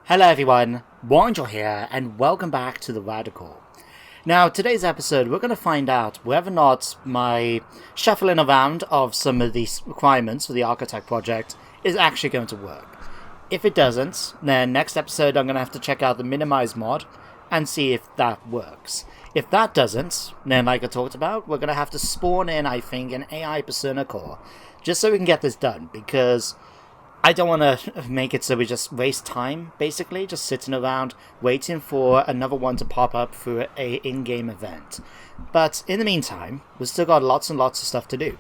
Hello everyone, Warangel here, and welcome back to The Radical. Now, today's episode, we're going to find out whether or not my shuffling around of some of these requirements for the Architect project is actually going to work. If it doesn't, then next episode I'm going to have to check out the Minimize mod and see if that works. If that doesn't, then like I talked about, we're going to have to spawn in, I think, an AI Persona core, just so we can get this done, because I don't want to make it so we just waste time, basically, just sitting around waiting for another one to pop up through a in-game event. But in the meantime, we've still got lots and lots of stuff to do.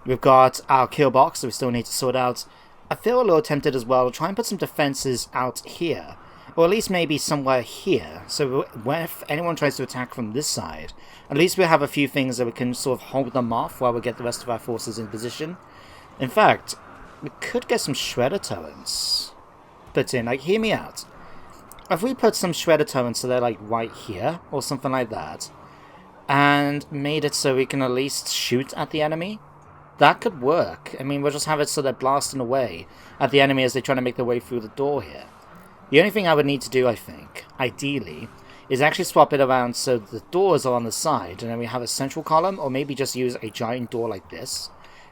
We've got our kill box that we still need to sort out. I feel a little tempted as well to try and put some defenses out here, or at least maybe somewhere here, so if anyone tries to attack from this side, at least we have a few things that we can sort of hold them off while we get the rest of our forces in position. In fact, we could get some shredder turrets put in. Like, hear me out. If we put some shredder turrets so they're like right here or something like that, and made it so we can at least shoot at the enemy, that could work. I mean, we'll just have it so they're blasting away at the enemy as they try to make their way through the door here. The only thing I would need to do, I think, ideally, is actually swap it around so the doors are on the side and then we have a central column, or maybe just use a giant door like this.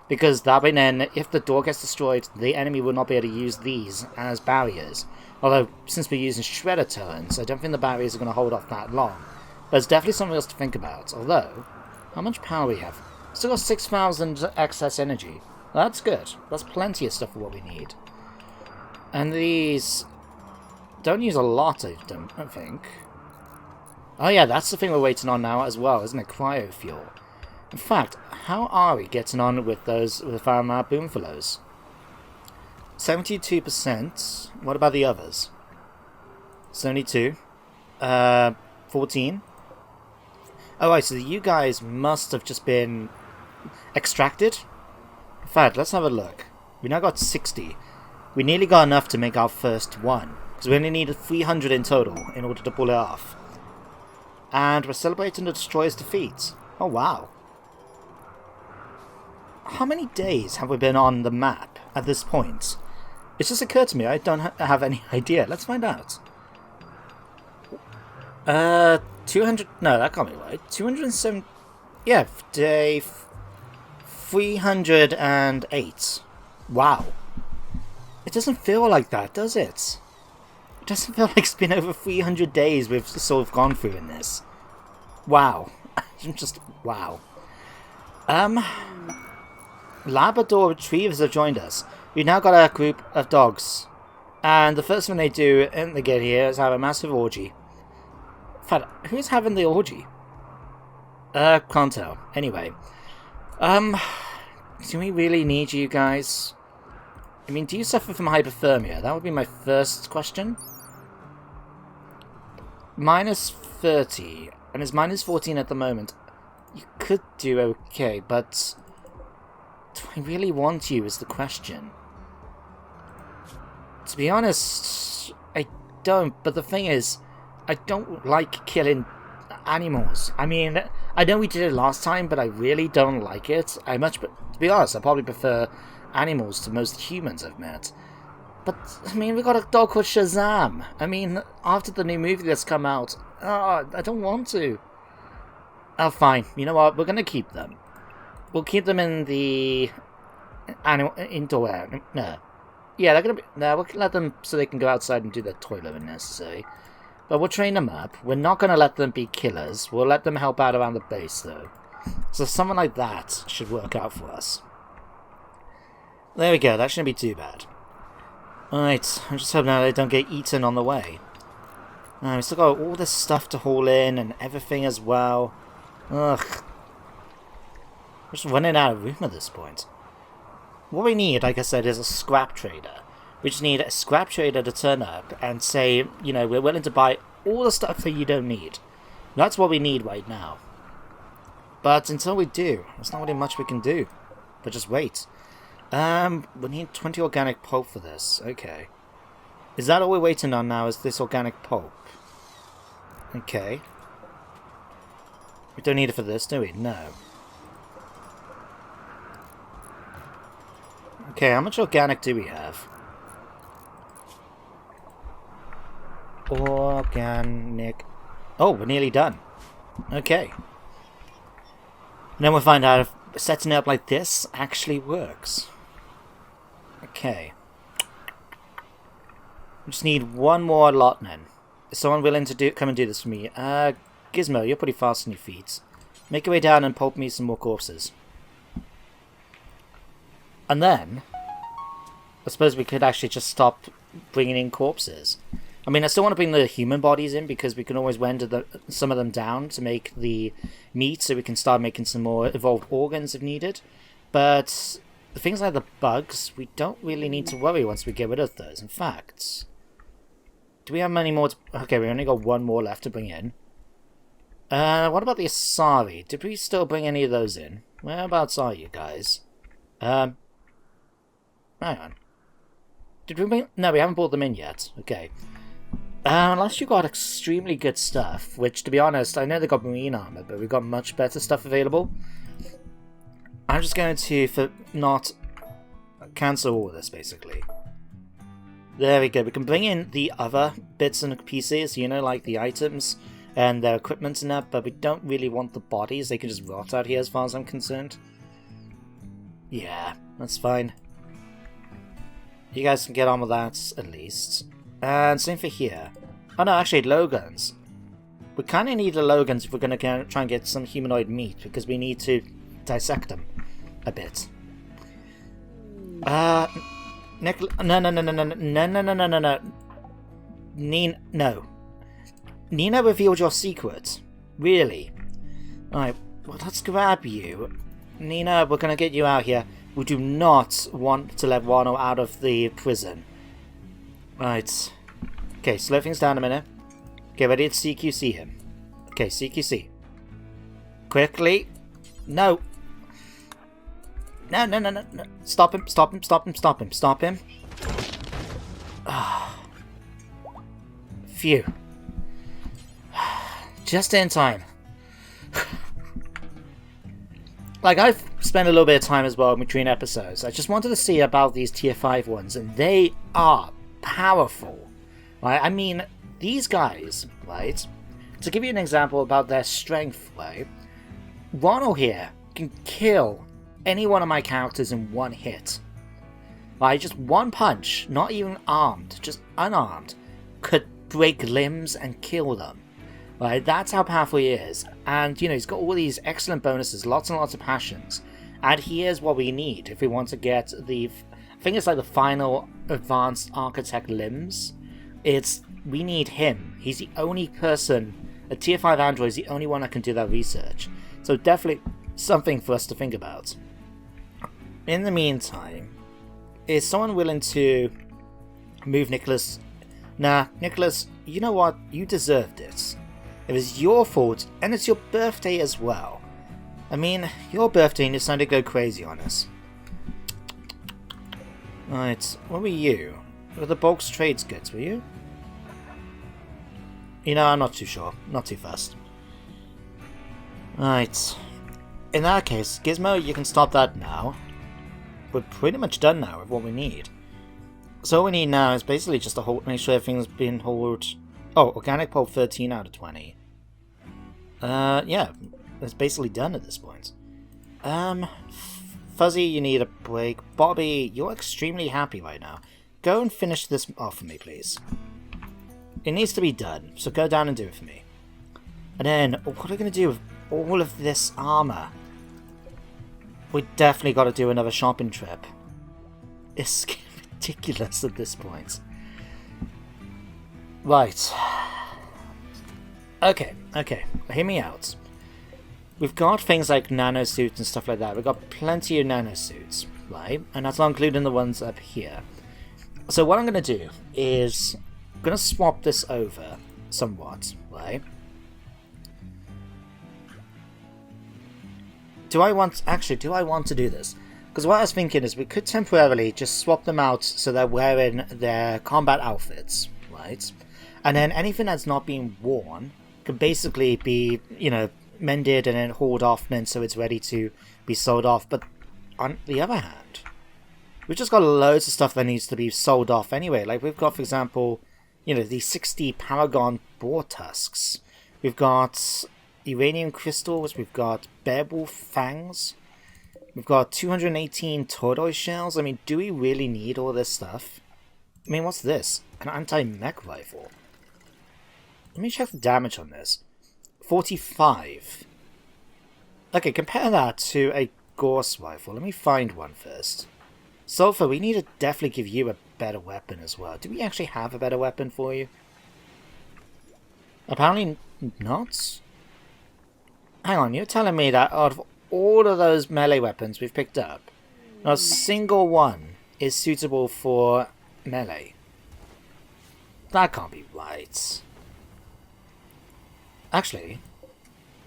Because that way then, if the door gets destroyed, the enemy will not be able to use these as barriers. Although, since we're using shredder turrets, I don't think the barriers are going to hold off that long. But it's definitely something else to think about. Although, how much power we have? Still got 6,000 excess energy. That's good. That's plenty of stuff for what we need. And these don't use a lot of them, I think. Oh yeah, that's the thing we're waiting on now as well, isn't it? Cryo fuel. In fact, how are we getting on with those, with our boomfellows? 72%. What about the others? 72. 14. Oh, right, so you guys must have just been extracted? In fact, let's have a look. We now got 60. We nearly got enough to make our first one, because we only needed 300 in total in order to pull it off. And we're celebrating the Destroyer's defeat. Oh, wow. How many days have we been on the map at this point? It's just occurred to me, I don't have any idea. Let's find out. 200... No, that can't be right. 207... Yeah, day 308. Wow. It doesn't feel like that, does it? It doesn't feel like it's been over 300 days we've sort of gone through in this. Wow. Just... wow. Labrador Retrievers have joined us. We've now got a group of dogs. And the first thing they do when they get here is have a massive orgy. In fact, who's having the orgy? Can't tell. Anyway. Do we really need you guys? I mean, do you suffer from hypothermia? That would be my first question. Minus 30. And it's minus 14 at the moment. You could do okay, but do I really want you is the question. To be honest, I don't. But the thing is, I don't like killing animals. I mean, I know we did it last time, but I really don't like it. To be honest, I probably prefer animals to most humans I've met. But, I mean, we got a dog called Shazam. I mean, after the new movie that's come out, I don't want to. Oh, fine. You know what? We're going to keep them. We'll keep them in the indoor area. No. Yeah, they're going to be... No, we'll let them so they can go outside and do their toilet when necessary. But we'll train them up. We're not going to let them be killers. We'll let them help out around the base, though. So something like that should work out for us. There we go. That shouldn't be too bad. Alright. I'm just hoping now they don't get eaten on the way. We still got all this stuff to haul in and everything as well. Ugh. We're just running out of room at this point. What we need, like I said, is a scrap trader. We just need a scrap trader to turn up and say, you know, we're willing to buy all the stuff that you don't need. That's what we need right now. But until we do, there's not really much we can do. But just wait. We need 20 organic pulp for this. Okay. Is that all we're waiting on now, is this organic pulp? Okay. We don't need it for this, do we? No. Okay, how much organic do we have? Organic. Oh, we're nearly done. Okay. And then we'll find out if setting it up like this actually works. Okay. We just need one more lot then. Is someone willing to come and do this for me? Gizmo, you're pretty fast on your feet. Make your way down and pulp me some more corpses. And then, I suppose we could actually just stop bringing in corpses. I mean, I still want to bring the human bodies in because we can always render some of them down to make the meat so we can start making some more evolved organs if needed. But the things like the bugs, we don't really need to worry once we get rid of those. In fact, do we have many more? Okay, we only got one more left to bring in. What about the Asari? Did we still bring any of those in? Whereabouts are you guys? Hang on. Did we bring... No, we haven't brought them in yet. Okay. Unless you got extremely good stuff, which, to be honest, I know they got marine armor, but we got much better stuff available. I'm just going to not cancel all of this, basically. There we go. We can bring in the other bits and pieces, you know, like the items and their equipment and that, but we don't really want the bodies. They can just rot out here as far as I'm concerned. Yeah, that's fine. You guys can get on with that, at least. And same for here. Oh no, actually, Logans. We kind of need the Logans if we're going to try and get some humanoid meat, because we need to dissect them a bit. No. No. Nina revealed your secret. Really? Alright, well, let's grab you. Nina, we're going to get you out here. We do not want to let Wano out of the prison. Right. Okay, slow things down a minute. Get ready to CQC him. Okay, CQC. Quickly. No. No. Stop him. Phew. Just in time. Like, I've spent a little bit of time as well between episodes. I just wanted to see about these tier 5 ones, and they are powerful. Right? I mean, these guys, right? To give you an example about their strength, right? Ronald here can kill any one of my characters in one hit. Right? Just one punch, not even armed, just unarmed, could break limbs and kill them. Right, that's how powerful he is. And, you know, he's got all these excellent bonuses, lots and lots of passions. And here's what we need if we want to get the... I think it's like the final advanced architect limbs. We need him. He's the only person... A tier 5 android is the only one that can do that research. So definitely something for us to think about. In the meantime, is someone willing to move Nicholas? Nah, Nicholas, you know what? You deserved it. It was your fault, and it's your birthday as well. I mean, your birthday and you decided to go crazy on us. Right, what were you? Were the bulk trades goods, were you? You know, I'm not too sure. Not too fast. Right. In that case, Gizmo, you can stop that now. We're pretty much done now with what we need. So all we need now is basically just to make sure everything's been held... Oh, organic pulp 13 out of 20. Yeah, it's basically done at this point. Fuzzy, you need a break. Bobby, you're extremely happy right now. Go and finish this off for me, please. It needs to be done, so go down and do it for me. And then, what are we going to do with all of this armor? We definitely got to do another shopping trip. It's ridiculous at this point. Right. Okay. Hear me out. We've got things like nanosuits and stuff like that. We've got plenty of nanosuits, right? And that's not including the ones up here. So what I'm going to do is... I'm going to swap this over somewhat, right? Do I want to do this? Because what I was thinking is we could temporarily just swap them out so they're wearing their combat outfits, right? And then anything that's not being worn can basically be, you know, mended and then hauled off and then so it's ready to be sold off. But on the other hand, we've just got loads of stuff that needs to be sold off anyway. Like we've got, for example, you know, the 60 Paragon boar tusks. We've got uranium crystals, we've got bearwolf fangs, we've got 218 tortoise shells. I mean, do we really need all this stuff? I mean, what's this? An anti-mech rifle. Let me check the damage on this. 45. Okay, compare that to a Gorse rifle. Let me find one first. Sulfur, we need to definitely give you a better weapon as well. Do we actually have a better weapon for you? Apparently not. Hang on, you're telling me that out of all of those melee weapons we've picked up, not a single one is suitable for melee? That can't be right. Actually,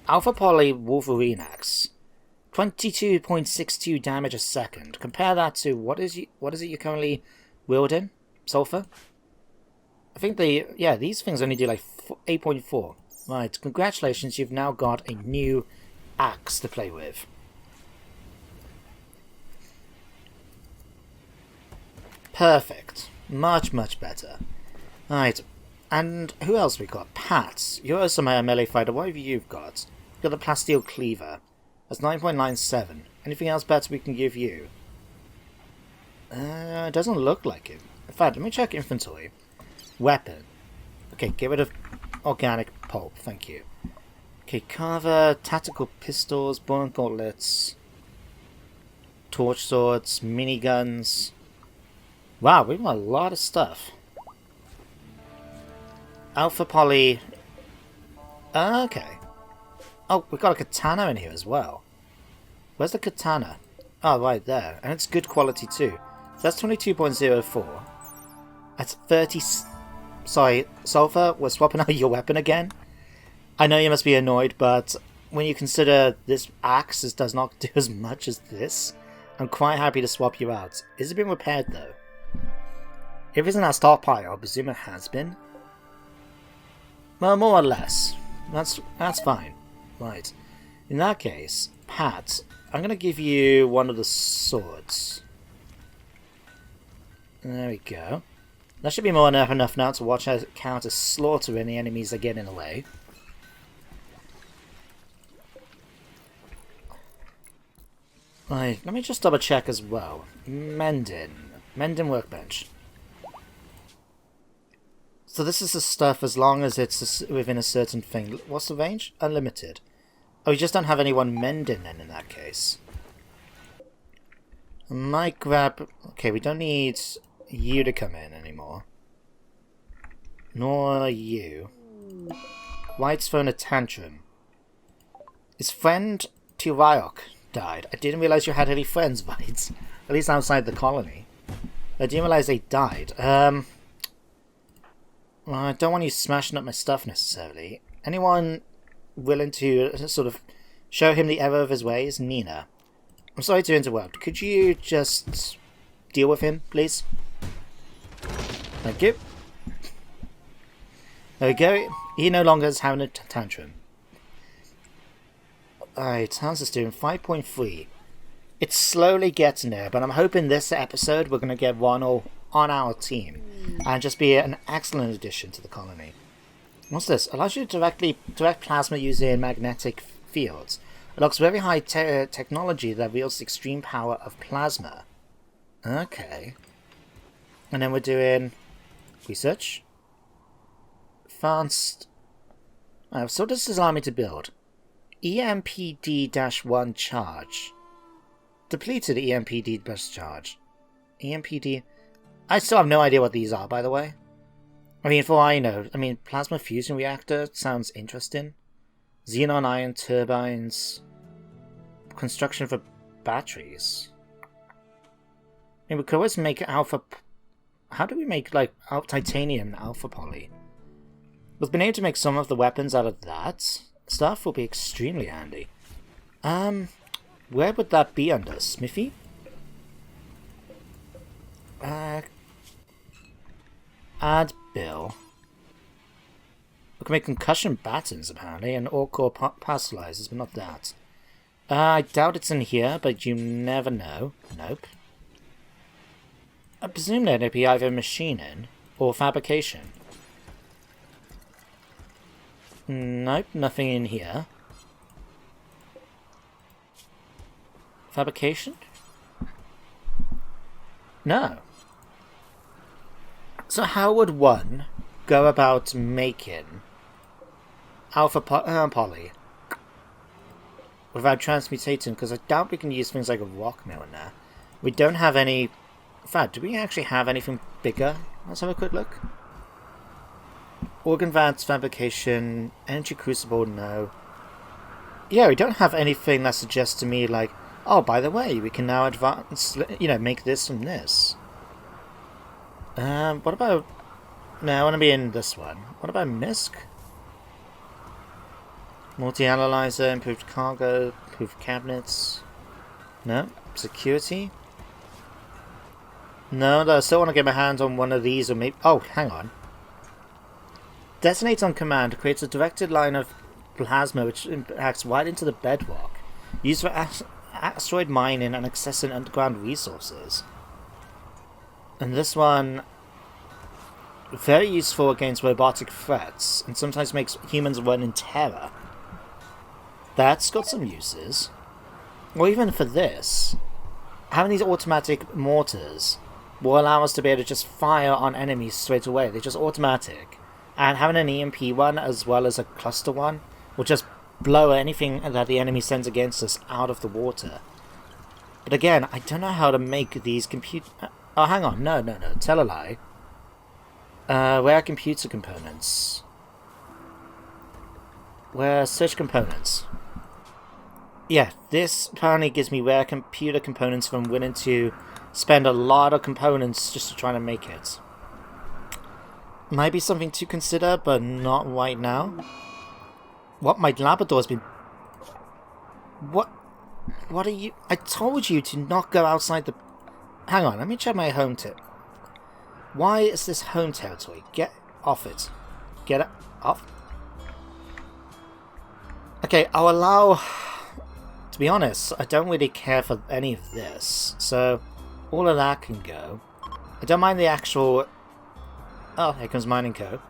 Alpha Poly Wolverine Axe, 22.62 damage a second. Compare that to what is it you're currently wielding? Sulfur? I think these things only do like 8.4. Right, congratulations, you've now got a new axe to play with. Perfect. Much, much better. Right, and who else we got? Pat, you're also my melee fighter. What have you got? You've got the Plasteel Cleaver. That's 9.97. Anything else better we can give you? It doesn't look like it. In fact, let me check inventory. Weapon. Okay, get rid of organic pulp, thank you. Okay, carver, tactical pistols, bone gauntlets, torch swords, miniguns. Wow, we've got a lot of stuff. Alpha Poly. Okay. Oh, we've got a katana in here as well. Where's the katana? Oh, right there. And it's good quality too. So that's 22.04. That's 30... Sorry, Sulfur, we're swapping out your weapon again. I know you must be annoyed, but when you consider this axe does not do as much as this, I'm quite happy to swap you out. Is it been repaired though? If it's in our stockpile, I presume it has been. Well, more or less. That's fine. Right. In that case, Pat, I'm going to give you one of the swords. There we go. That should be more than enough now to watch our character slaughter any enemies that get in the way. Right, let me just double check as well. Mending workbench. So this is the stuff as long as it's within a certain thing. What's the range? Unlimited. Oh, we just don't have anyone mending then in that case. I might grab... Okay, we don't need you to come in anymore. Nor you. White's thrown a tantrum. His friend Tyraiok died. I didn't realize you had any friends, White. At least outside the colony. I didn't realize they died. Well, I don't want you smashing up my stuff necessarily. Anyone willing to sort of show him the error of his ways? Nina. I'm sorry to interrupt. Could you just deal with him, please? Thank you. There we go. He no longer is having a tantrum. Alright, how's this doing? 5.3. It's slowly getting there, but I'm hoping this episode we're going to get Ronald on our team and just be an excellent addition to the colony. What's this? Allows you to direct plasma using magnetic fields. It looks very high technology that wields the extreme power of plasma. Okay. And then we're doing research. Advanced. So what does this allow me to build? EMPD-1 charge. Depleted EMPD-charge. EMPD... I still have no idea what these are, by the way. I mean, for all I know, plasma fusion reactor sounds interesting. Xenon ion turbines. Construction for batteries. I mean, we could always make alpha... How do we make, like, titanium alpha poly? We've been able to make some of the weapons out of that stuff will be extremely handy. Where would that be under? Smithy? Add bill. We can make concussion batons, apparently, and all-core parcelizers, but not that. I doubt it's in here, but you never know. Nope. I presume that it'd be either machining or fabrication. Nope, nothing in here. Fabrication? No. So how would one go about making alpha poly without transmutating? Because I doubt we can use things like a rock mill in there. We don't have any... In fact, do we actually have anything bigger? Let's have a quick look. Organ vats, fabrication, energy crucible, no. Yeah, we don't have anything that suggests to me like, oh, by the way, we can now advance, you know, make this and this. What about... No, I want to be in this one. What about MISC? Multi-analyzer, improved cargo, improved cabinets. No? Security? No, I still want to get my hands on one of these or maybe... Oh, hang on. Detonates on command creates a directed line of plasma which impacts right into the bedrock. Used for asteroid mining and accessing underground resources. And this one... Very useful against robotic threats, and sometimes makes humans run in terror. That's got some uses. Or even for this, having these automatic mortars will allow us to be able to just fire on enemies straight away. They're just automatic. And having an EMP one as well as a cluster one will just blow anything that the enemy sends against us out of the water. But again, I don't know how to make these Oh, hang on. No. Tell a lie. Where are computer components? Where are search components? Yeah, this apparently gives me rare computer components if I'm willing to spend a lot of components just to try to make it. Might be something to consider, but not right now. What? My Labrador's been... What? What are you... I told you to not go outside the... Hang on, let me check my home tip. Why is this home territory? Get off it. Get it off. Okay, I'll allow... To be honest, I don't really care for any of this, so all of that can go. I don't mind the actual... Oh, here comes Mining Co.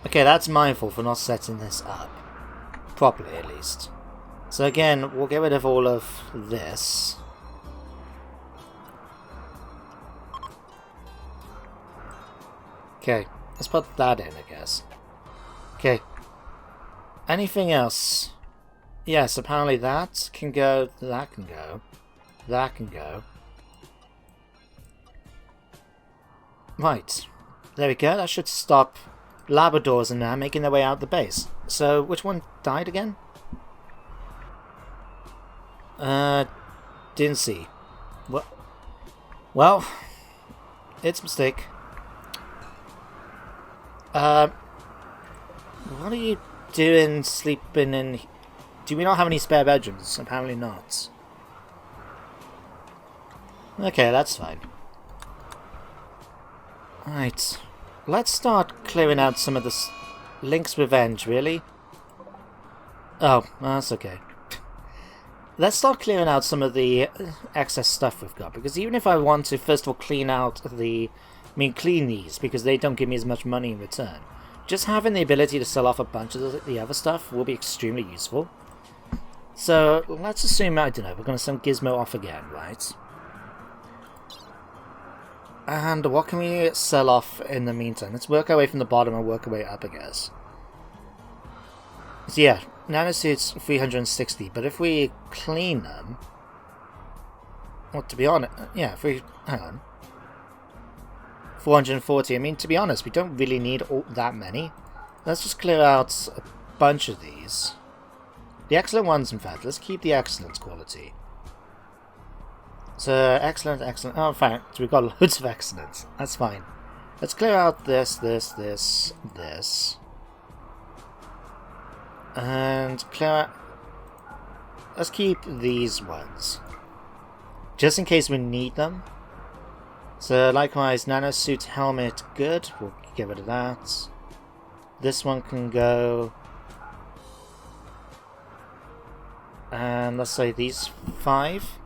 Okay, that's mindful for not setting this up. Properly, at least. So again, we'll get rid of all of this. Okay, let's put that in, I guess. Okay. Anything else? Yes, apparently that can go, that can go, that can go. Right. There we go, that should stop Labradors in there making their way out the base. So, which one died again? Didn't see. What? Well, it's a mistake. What are you doing sleeping in... Do we not have any spare bedrooms? Apparently not. Okay, that's fine. Right. Let's start clearing out some of this... Link's Revenge, really? Oh, that's okay. Let's start clearing out some of the excess stuff we've got, because even if I want to, first of all, clean out the... clean these, because they don't give me as much money in return. Just having the ability to sell off a bunch of the other stuff will be extremely useful. So, let's assume, I don't know, we're going to send Gizmo off again, right? And what can we sell off in the meantime? Let's work our way from the bottom and work our way up, I guess. So yeah, nanosuits 360, but if we clean them... Well, to be honest, yeah, if we... Hang on. 440, I mean, to be honest, we don't really need that many. Let's just clear out a bunch of these. The excellent ones, in fact. Let's keep the excellent quality. So, excellent. Oh, in fact, we've got loads of excellent. That's fine. Let's clear out this. And clear out... Let's keep these ones. Just in case we need them. So, likewise, nanosuit helmet, good. We'll get rid of that. This one can go... And let's say these 5.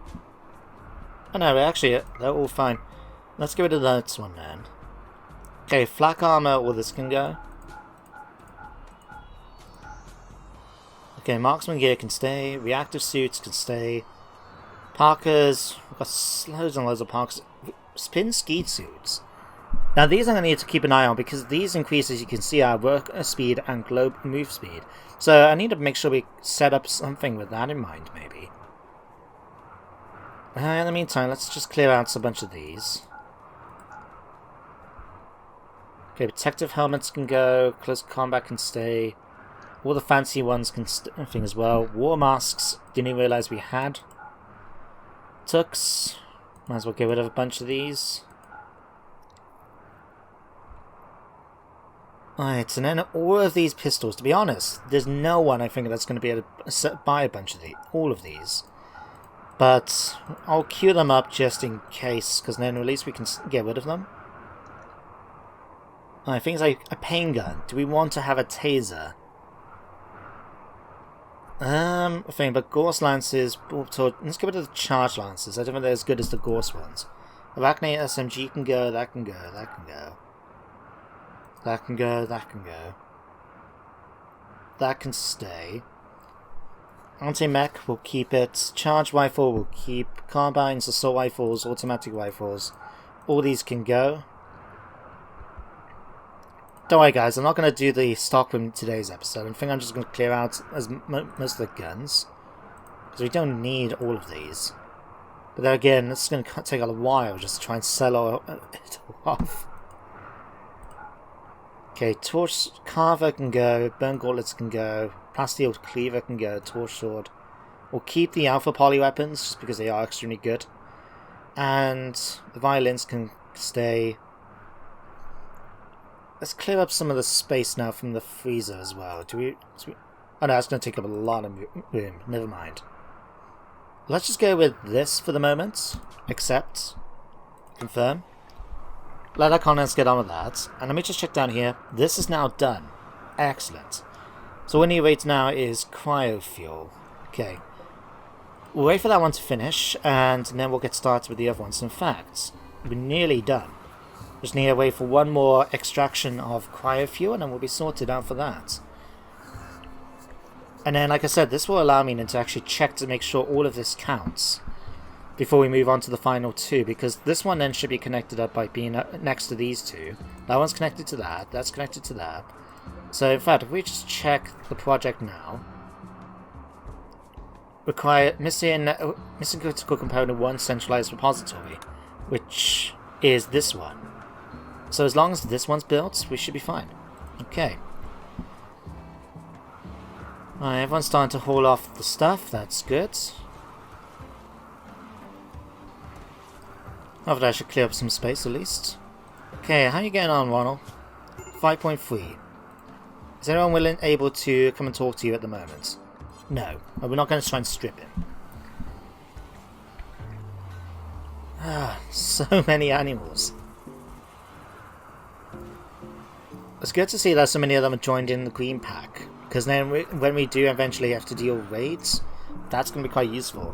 Oh no, actually, they're all fine. Let's get rid of that one then. Okay, flak armor, well, this can go. Okay, marksman gear can stay. Reactive suits can stay. Parkers. We've got loads and loads of parkers. Spin ski suits. Now these I'm going to need to keep an eye on because these increase, as you can see, our work speed and globe move speed. So I need to make sure we set up something with that in mind, maybe. In the meantime, let's just clear out a bunch of these. Okay, protective helmets can go. Close combat can stay. All the fancy ones can thing as well. War masks, didn't realize we had. Tux, might as well get rid of a bunch of these. Alright, and then all of these pistols, to be honest, there's no one I think that's going to be able to buy a bunch of these, all of these. But I'll queue them up just in case, because then at least we can get rid of them. Alright, things like a pain gun. Do we want to have a taser? But Gorse Lances, let's get rid of the Charge Lances. I don't think they're as good as the Gorse ones. Arachnate SMG can go, that can go, that can go. That can go, that can go. That can stay. Anti-mech will keep it. Charge rifle will keep. Carbines, assault rifles, automatic rifles. All these can go. Don't worry guys, I'm not going to do the stock from today's episode. I think I'm just going to clear out as most of the guns. Because we don't need all of these. But then again, this is going to take a while just to try and sell it off. Okay, Torch Carver can go, Burn Gauntlets can go, Plasteel Cleaver can go, Torch Sword. We'll keep the Alpha Poly weapons just because they are extremely good. And the Violins can stay. Let's clear up some of the space now from the freezer as well. Oh no, that's going to take up a lot of room. Never mind. Let's just go with this for the moment. Accept. Confirm. Let our contents get on with that. And let me just check down here. This is now done. Excellent. So what we need to wait now is cryofuel. Okay. We'll wait for that one to finish, and then we'll get started with the other ones. In fact, we're nearly done. Just need to wait for one more extraction of cryofuel, and then we'll be sorted out for that. And then, like I said, this will allow me to actually check to make sure all of this counts before we move on to the final two, because this one then should be connected up by being next to these two. That one's connected to that, that's connected to that. So in fact, if we just check the project now, require missing critical component 1 centralized repository, which is this one. So as long as this one's built, we should be fine. Okay. Alright, everyone's starting to haul off the stuff, that's good. Hopefully I should clear up some space at least. Okay, how are you getting on, Ronald? 5.3. Is anyone able to come and talk to you at the moment? No. Well, we're not going to try and strip him. Ah, so many animals. It's good to see that so many of them have joined in the Green Pack, because then when we do eventually have to deal with raids, that's going to be quite useful.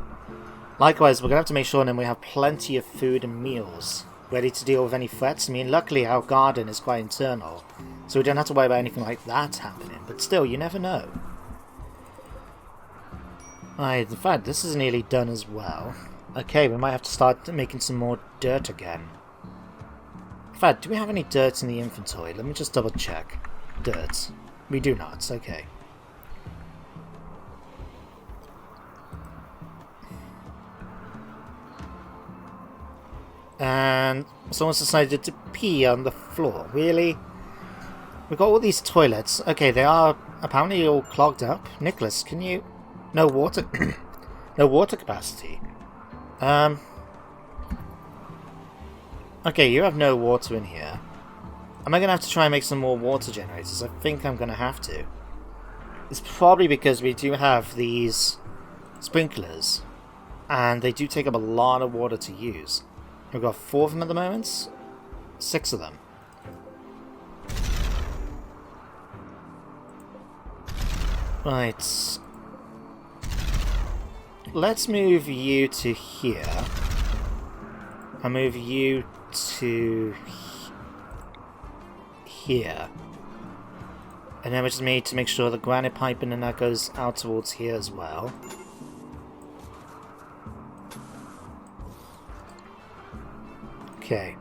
Likewise, we're going to have to make sure then we have plenty of food and meals ready to deal with any threats. I mean, luckily our garden is quite internal, so we don't have to worry about anything like that happening, but still, you never know. In fact, this is nearly done as well. Okay, we might have to start making some more dirt again. In fact, do we have any dirt in the inventory? Let me just double check. Dirt. We do not, okay. And someone's decided to pee on the floor. Really? We've got all these toilets. Okay, they are apparently all clogged up. Nicholas, can you... No water... no water capacity. Okay, you have no water in here. Am I going to have to try and make some more water generators? I think I'm going to have to. It's probably because we do have these sprinklers. And they do take up a lot of water to use. We've got 4 of them at the moment. 6 of them. Right. Let's move you to here. I'll move you to here. And then we just need to make sure the granite pipe in that goes out towards here as well. Okay.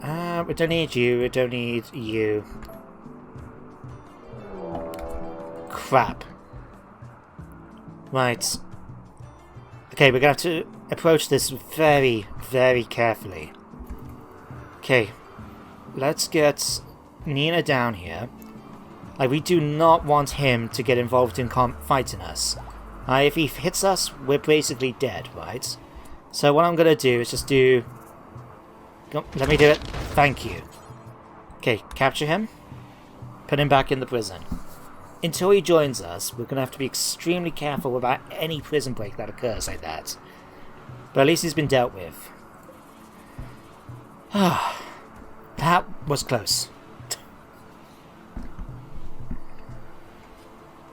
We don't need you, we don't need you. Crap. Right. Okay, we're gonna have to approach this very, very carefully. Okay. Let's get Nina down here. Like, we do not want him to get involved in fighting us. If he hits us, we're basically dead, right? So what I'm gonna do is just do... Let me do it. Thank you. Okay, capture him. Put him back in the prison. Until he joins us, we're gonna have to be extremely careful about any prison break that occurs like that. But at least he's been dealt with. That was close.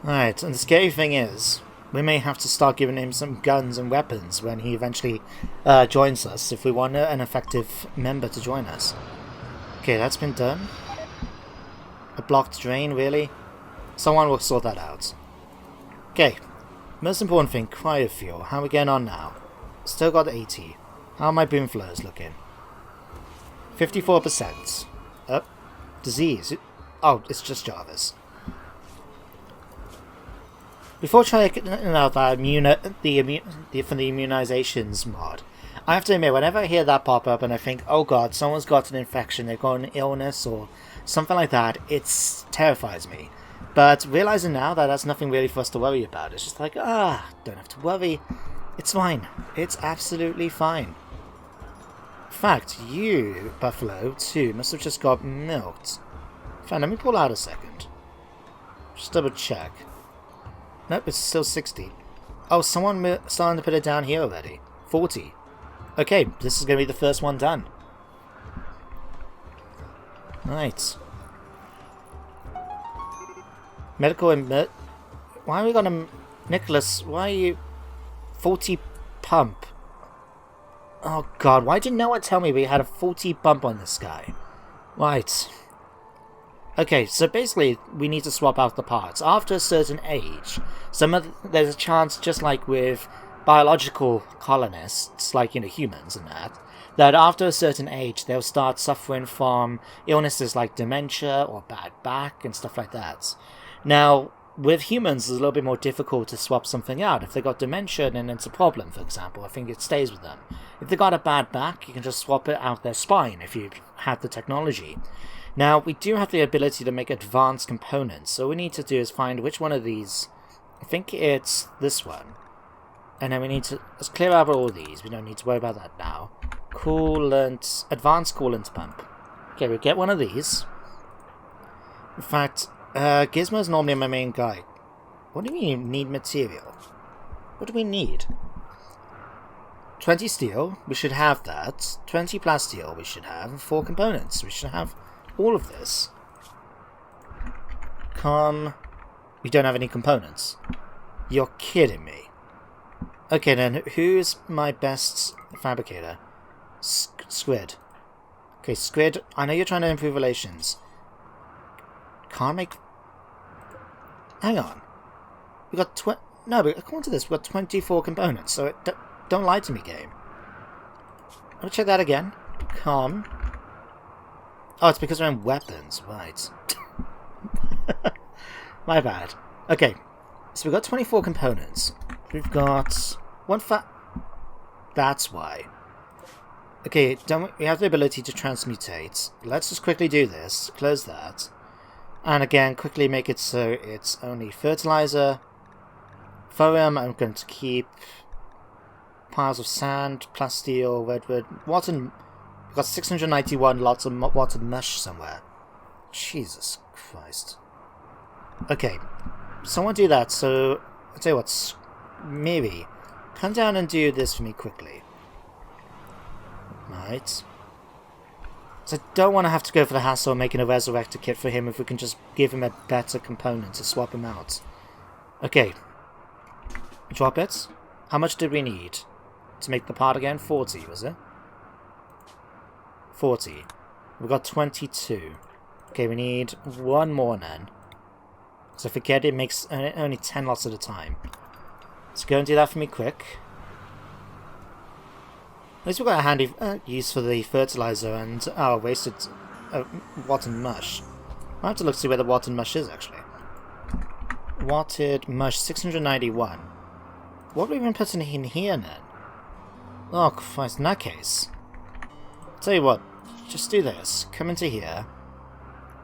Alright, and the scary thing is, we may have to start giving him some guns and weapons when he eventually joins us, if we want an effective member to join us. Okay, that's been done. A blocked drain, really? Someone will sort that out. Okay, most important thing, cryofuel. How are we getting on now? Still got 80. How are my boom flows looking? 54%. Disease. Oh, it's just Jarvis. Before checking out that from the immunizations mod, I have to admit, whenever I hear that pop up and I think, oh god, someone's got an infection, they've got an illness or something like that, it terrifies me. But realizing now that that's nothing really for us to worry about, it's just like, don't have to worry. It's fine. It's absolutely fine. In fact, you, Buffalo, too, must have just got milked. Fine, let me pull out a second. Just double check. Nope, it's still 60. Oh, someone starting to put it down here already. 40. Okay, this is going to be the first one done. Right. Medical and... Why are we got a... Nicholas, why are you... 40 pump? Oh god, why didn't no one tell me we had a 40 bump on this guy? Right. Okay, so basically, we need to swap out the parts. After a certain age, there's a chance, just like with biological colonists, like, humans and that after a certain age, they'll start suffering from illnesses like dementia or bad back and stuff like that. Now, with humans, it's a little bit more difficult to swap something out. If they got dementia, then it's a problem, for example. I think it stays with them. If they got a bad back, you can just swap it out their spine if you have the technology. Now, we do have the ability to make advanced components, so all we need to do is find which one of these. I think it's this one. And then we need to... Let's clear out all these. We don't need to worry about that now. Coolant... Advanced coolant pump. Okay, we get one of these. In fact, Gizmo's normally my main guy. What do we need material? What do we need? 20 steel, we should have that. 20 plasteel, we should have. And 4 components, we should have... all of this. We don't have any components. You're kidding me. Okay then, who's my best fabricator? Squid. Okay, Squid, I know you're trying to improve relations. Can't make... Hang on. We got No, but according to this, we've got 24 components, so don't lie to me, game. Let me check that again. Oh, it's because we're in weapons, right. My bad. Okay, so we've got 24 components. We've got one That's why. Okay, we have the ability to transmutate. Let's just quickly do this. Close that. And again, quickly make it so it's only fertilizer. Thorium, I'm going to keep piles of sand, plasteel, redwood, water. We've got 691 lots of water mush somewhere. Jesus Christ. Okay, someone do that. So I'll tell you what, Miri, come down and do this for me quickly. Right. So I don't want to have to go for the hassle of making a resurrector kit for him if we can just give him a better component to swap him out. Okay. Drop it. How much did we need to make the part again? 40, was it? 40. We've got 22. Okay, we need one more then. So I forget it makes only 10 lots at a time. So go and do that for me quick. At least we've got a handy use for the fertilizer and our wasted rotten mush. I have to look to see where the rotten mush is actually. Watered mush 691. What have we been putting in here then? Oh Christ, in that case. Tell you what, just do this. Come into here.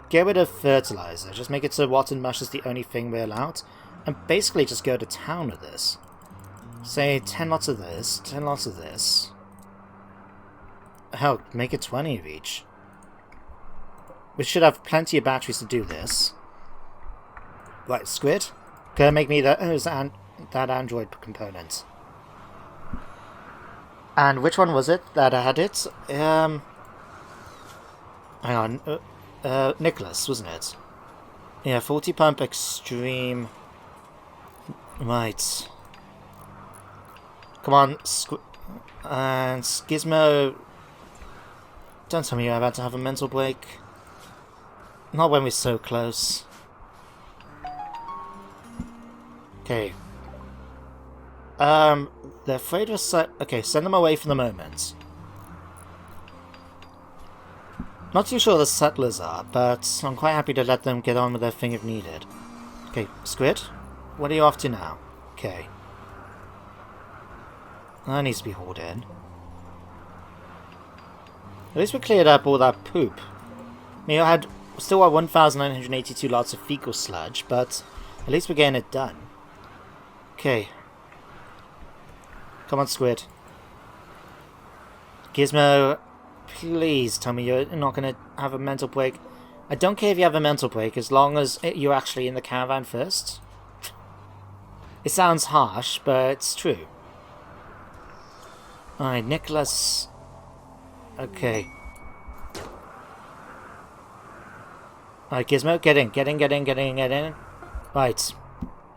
Get rid of fertilizer. Just make it so rotten mush is the only thing we're allowed. And basically just go to town with this. Say 10 lots of this, 10 lots of this. Hell, make it 20 of each. We should have plenty of batteries to do this. Right, Squid. Go make me that Android component. And which one was it that had it? Hang on. Nicholas, wasn't it? Yeah, 40 pump extreme. Right. Come on, and Gizmo. Don't tell me you're about to have a mental break. Not when we're so close. Okay. They're afraid of okay, send them away for the moment. Not too sure the settlers are, but I'm quite happy to let them get on with their thing if needed. Okay, Squid, what are you off to now? Okay. That needs to be hauled in. At least we cleared up all that poop. I mean, I had still had 1,982 lots of fecal sludge, but at least we're getting it done. Okay. Come on, Squid. Gizmo, please tell me you're not going to have a mental break. I don't care if you have a mental break, as long as you're actually in the caravan first. It sounds harsh, but it's true. Alright, Nicholas. Okay. Alright, Gizmo, get in. Right.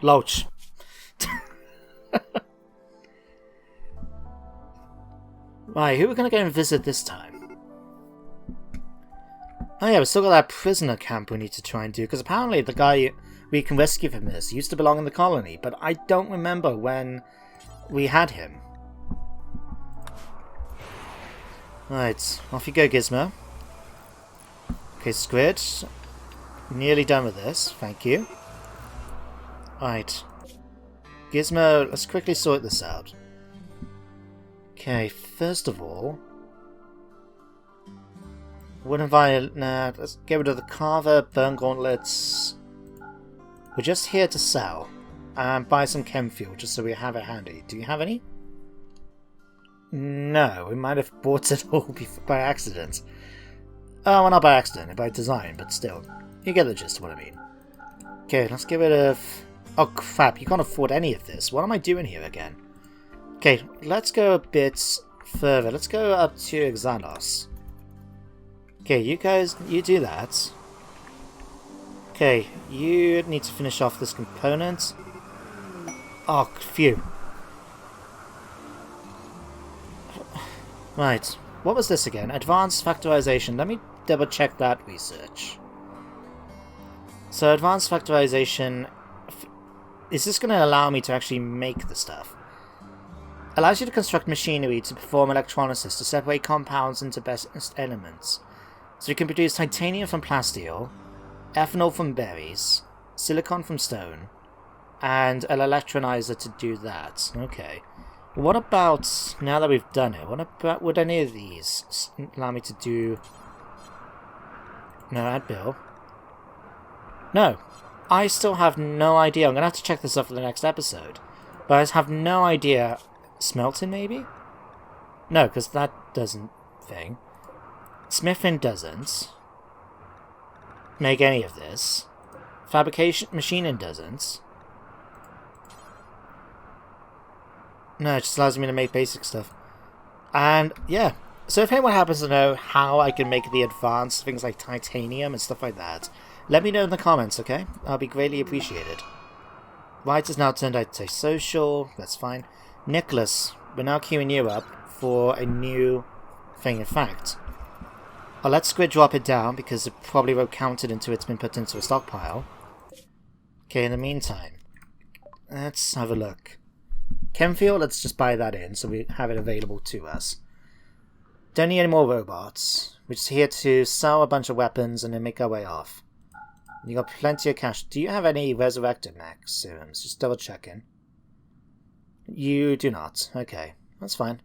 Loach. Right, who are we going to go and visit this time? Oh yeah, we still got that prisoner camp we need to try and do, because apparently the guy we can rescue from this used to belong in the colony, but I don't remember when we had him. Right, off you go, Gizmo. Okay, Squid. Nearly done with this, thank you. Right. Gizmo, let's quickly sort this out. Okay, first of all... Wooden violet... Nah, let's get rid of the carver, burn gauntlets. We're just here to sell. And buy some chem fuel, just so we have it handy. Do you have any? No, we might have bought it all by accident. Oh, well, not by accident, by design, but still. You get the gist of what I mean. Okay, let's get rid of... Oh, crap, you can't afford any of this. What am I doing here again? Okay, let's go a bit further. Let's go up to Xalos. Okay, you guys, you do that. Okay, you need to finish off this component. Oh, phew. Right, what was this again? Advanced factorization. Let me double check that research. So, advanced factorization... Is this going to allow me to actually make the stuff? Allows you to construct machinery to perform electrolysis to separate compounds into best elements. So you can produce titanium from plasteel, ethanol from berries, silicon from stone, and an electronizer to do that. Okay. What about, now that we've done it, what about, would any of these allow me to do... No, add bill. No. I still have no idea. I'm going to have to check this up for the next episode. But I have no idea... Smelting, maybe? No, because that doesn't thing. Smithing doesn't make any of this. Fabrication, machining doesn't. No, it just allows me to make basic stuff. And, yeah. So if anyone happens to know how I can make the advanced things like titanium and stuff like that, let me know in the comments, okay? I'll be greatly appreciated. Right is now turned out to social. That's fine. Nicholas, we're now queuing you up for a new thing. In fact, I'll let Squid drop it down because it probably won't count it until it's been put into a stockpile. Okay, in the meantime, let's have a look. Chemfield, let's just buy that in so we have it available to us. Don't need any more robots. We're just here to sell a bunch of weapons and then make our way off. You got plenty of cash. Do you have any resurrected mech serums? Just double checking. You do not. Okay, that's fine.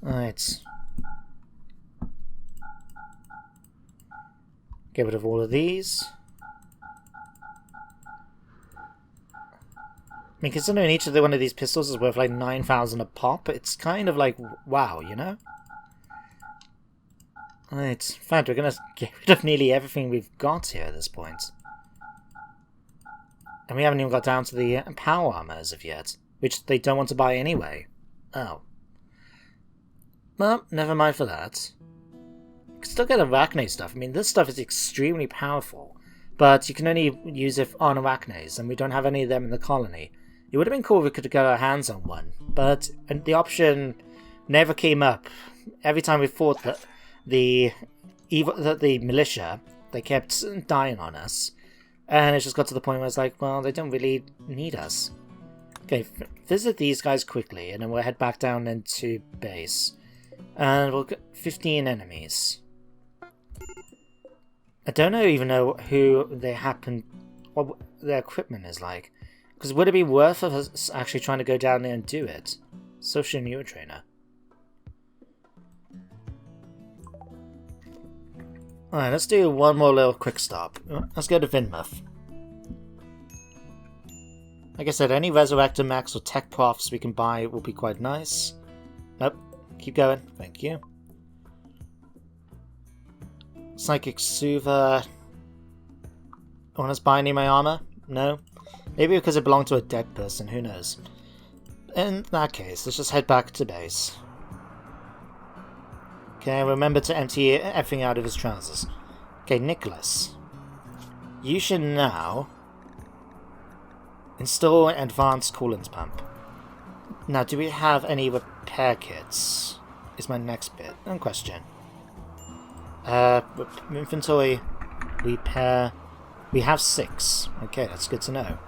Alright. Get rid of all of these. I mean, considering each of one of these pistols is worth like 9,000 a pop, it's kind of like, wow, you know? Right, in fact, we're gonna get rid of nearly everything we've got here at this point. And we haven't even got down to the power armor as of yet, which they don't want to buy anyway. Oh. Well, never mind for that. You can still get Arachne stuff. I mean, this stuff is extremely powerful, but you can only use it on Arachnes, and we don't have any of them in the colony. It would have been cool if we could get our hands on one, but the option never came up. Every time we fought the militia, they kept dying on us, and it just got to the point where it's like, well, they don't really need us. Okay, visit these guys quickly, and then we'll head back down into base. And we'll get 15 enemies. I don't even know who they happen, what their equipment is like. Because would it be worth us actually trying to go down there and do it? Social neurotrainer. Alright, let's do one more little quick stop. Let's go to Vinmuth. Like I said, any Resurrector Max or Tech Profs we can buy will be quite nice. Nope. Keep going. Thank you. Psychic Suva. Want us buy any of my armor? No? Maybe because it belonged to a dead person, who knows. In that case, let's just head back to base. Okay, remember to empty everything out of his trousers. Okay, Nicholas. You should now install an advanced coolant pump. Now, do we have any repair kits? Is my next bit in question. Inventory, repair. We have 6. Okay, that's good to know.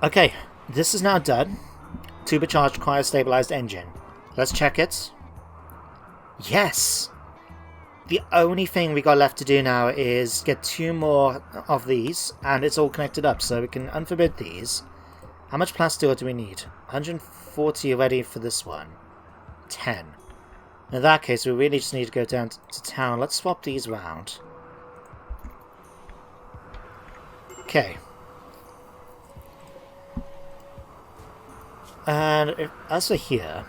Okay, this is now done. Turbocharged cryostabilized engine. Let's check it. Yes! The only thing we got left to do now is get 2 more of these, and it's all connected up, so we can unforbid these. How much plasteel do we need? 140 already for this one. 10. In that case, we really just need to go down to town. Let's swap these around. Okay. And as for here,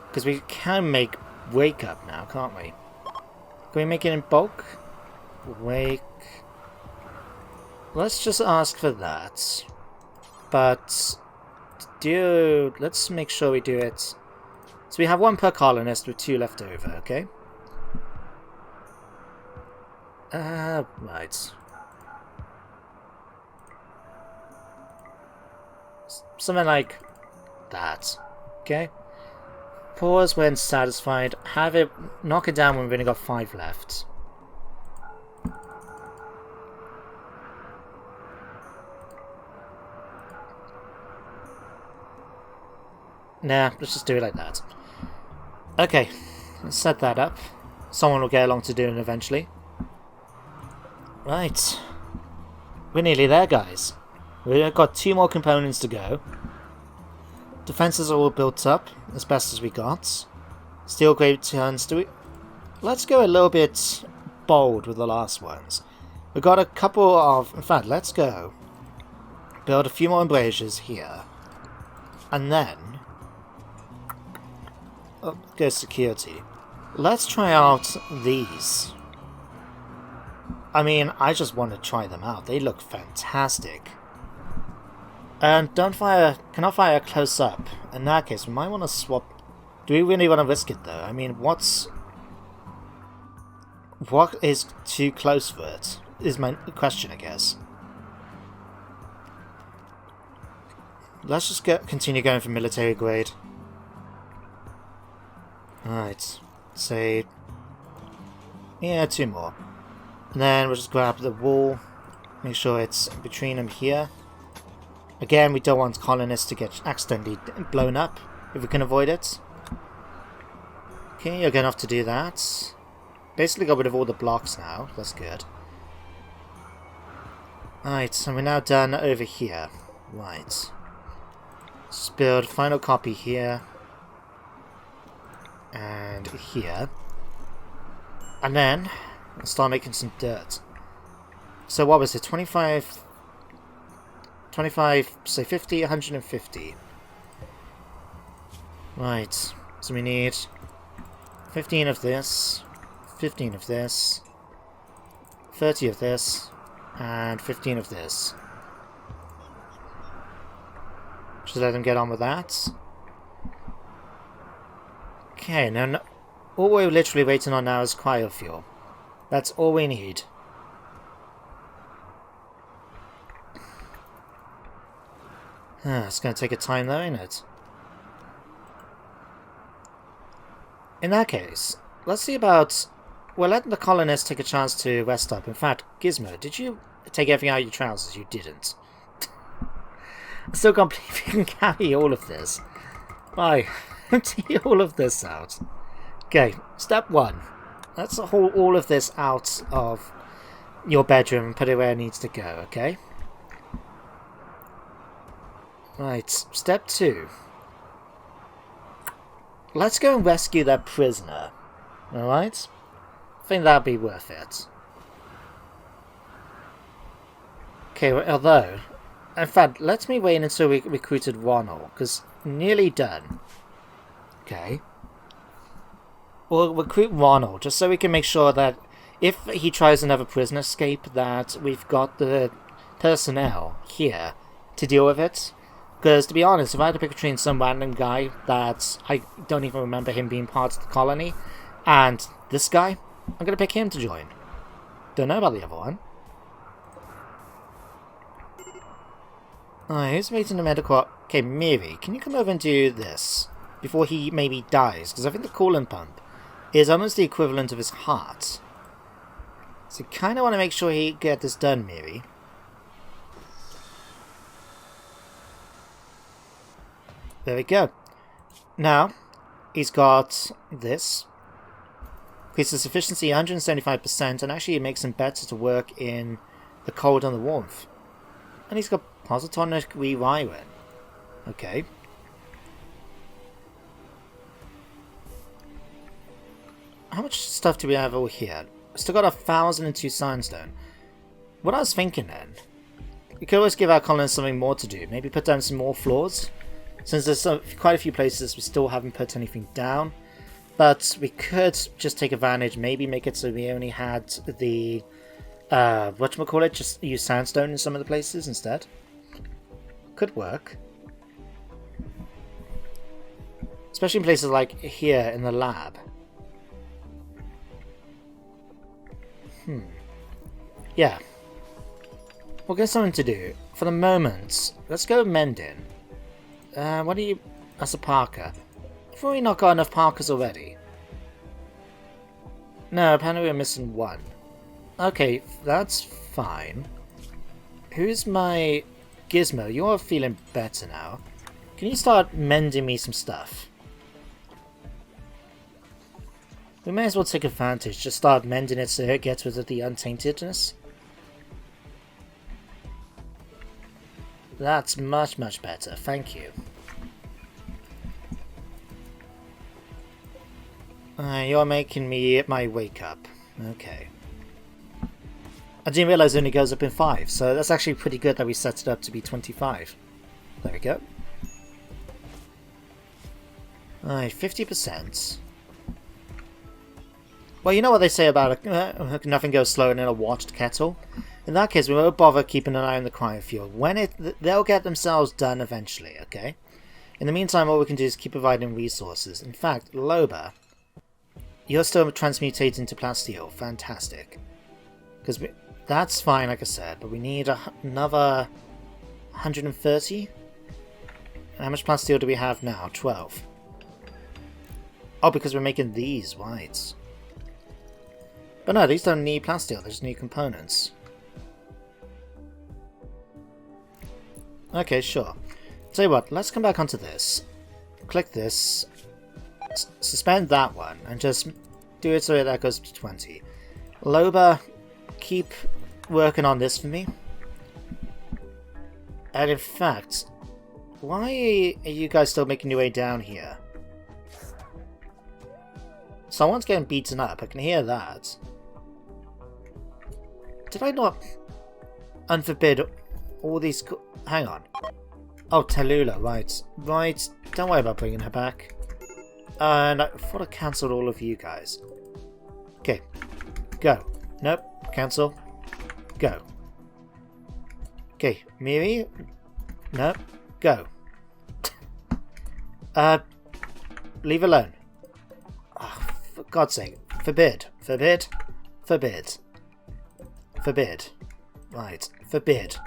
because we can make wake up now, can't we? Can we make it in bulk? Wake. Let's just ask for that. But let's make sure we do it. So we have 1 per colonist with 2 left over, okay? Right. Something like that, okay? Pause when satisfied. Have it, knock it down when we've only got 5 left. Nah, let's just do it like that. Okay, let's set that up. Someone will get along to doing it eventually. Right. We're nearly there, guys. We've got 2 more components to go. Defenses are all built up, as best as we got. Steel grade turns. Let's go a little bit bold with the last ones. We've got a couple of... In fact, let's go. Build a few more embrasures here. And then... Oh, go security. Let's try out these. I mean, I just want to try them out. They look fantastic. And cannot fire close up. In that case, we might want to swap. Do we really want to risk it though? I mean, what is too close for it? Is my question, I guess. Let's just continue going for military grade. Alright. Say... yeah, 2 more. And then we'll just grab the wall. Make sure it's between them here. Again, we don't want colonists to get accidentally blown up, if we can avoid it. Okay, you're good enough to do that. Basically got rid of all the blocks now. That's good. Alright, so we're now done over here. Right. Let's build final copy here. And here. And then, let's start making some dirt. So what was it? 25, say 50, 150. Right. So we need 15 of this, 15 of this, 30 of this, and 15 of this. Just let them get on with that. Okay, now all we're literally waiting on now is cryofuel. That's all we need. It's going to take a time though, ain't it? In that case, let's see about... we'll let the colonists take a chance to rest up. In fact, Gizmo, did you take everything out of your trousers? You didn't. I still can't believe you can carry all of this. Why? Empty all of this out. Okay, step 1. Let's haul all of this out of your bedroom and put it where it needs to go, okay? Right, step 2. Let's go and rescue that prisoner. Alright? I think that'd be worth it. Okay, although... in fact, let me wait until we recruited Ronald, because nearly done. Okay. We'll recruit Ronald, just so we can make sure that if he tries another prison escape, that we've got the personnel here to deal with it. Because, to be honest, if I had to pick between some random guy that I don't even remember him being part of the colony, and this guy, I'm going to pick him to join. Don't know about the other one. Alright, who's waiting the medical... okay, Miri, can you come over and do this? Before he maybe dies, because I think the coolant pump is almost the equivalent of his heart. So kind of want to make sure he get this done, Miri. There we go. Now, he's got this. Increases efficiency 175%, and actually it makes him better to work in the cold and the warmth. And he's got positonic rewiring. Okay. How much stuff do we have over here? Still got 1,002 sandstone. What I was thinking then, we could always give our colonists something more to do. Maybe put down some more floors. Since there's quite a few places we still haven't put anything down. But we could just take advantage, maybe make it so we only had the, whatchamacallit, just use sandstone in some of the places instead. Could work. Especially in places like here in the lab. Yeah. We'll get something to do. For the moment, let's go mending. What do you... that's a Parker. Have we not got enough Parkers already? No, apparently we're missing one. Okay, that's fine. Who's my... Gizmo, you're feeling better now. Can you start mending me some stuff? We may as well take advantage, just start mending it so it gets rid of the untaintedness. That's much, much better, thank you. You're making me my wake up. Okay. I didn't realise it only goes up in 5, so that's actually pretty good that we set it up to be 25. There we go. Alright, 50%. Well, you know what they say about nothing goes slower than a watched kettle? In that case, we won't bother keeping an eye on the cryofuel. They'll get themselves done eventually, okay? In the meantime, all we can do is keep providing resources. In fact, Loba, you're still transmutated into plasteel. Fantastic. Because that's fine, like I said, but we need another 130? How much plasteel do we have now? 12. Oh, because we're making these, right. But no, these don't need plasteel, they just need components. Okay, sure. Tell you what, let's come back onto this. Click this. Suspend that one, and just do it so that goes to 20. Loba, keep working on this for me. And in fact, why are you guys still making your way down here? Someone's getting beaten up, I can hear that. Did I not unforbid all these... Hang on. Oh, Tallulah, right. Right, don't worry about bringing her back. And I thought I cancelled all of you guys. Okay, go. Nope, cancel. Go. Okay, Miri? Nope, go. Leave alone. Oh, for God's sake. Forbid. Forbid. Forbid. Forbid. Right, forbid.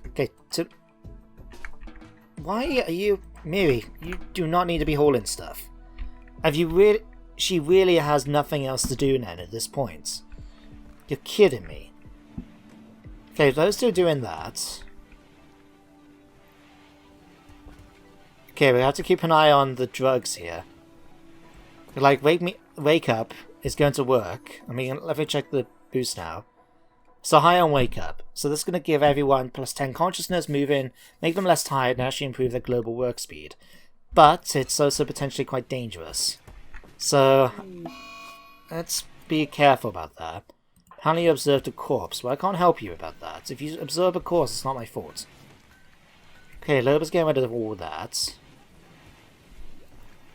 Okay, so... Why are you... Miri, you do not need to be hauling stuff. Have you really... She really has nothing else to do then at this point. You're kidding me. Okay, those two are doing that. Okay, we have to keep an eye on the drugs here. Like, wake up is going to work. I mean, let me check the boost now. So high on wake up. So this is going to give everyone plus 10 consciousness, moving, make them less tired, and actually improve their global work speed. But it's also potentially quite dangerous. So let's be careful about that. Apparently you observed a corpse. Well, I can't help you about that. If you observe a corpse, it's not my fault. Okay, Loba's getting rid of all that.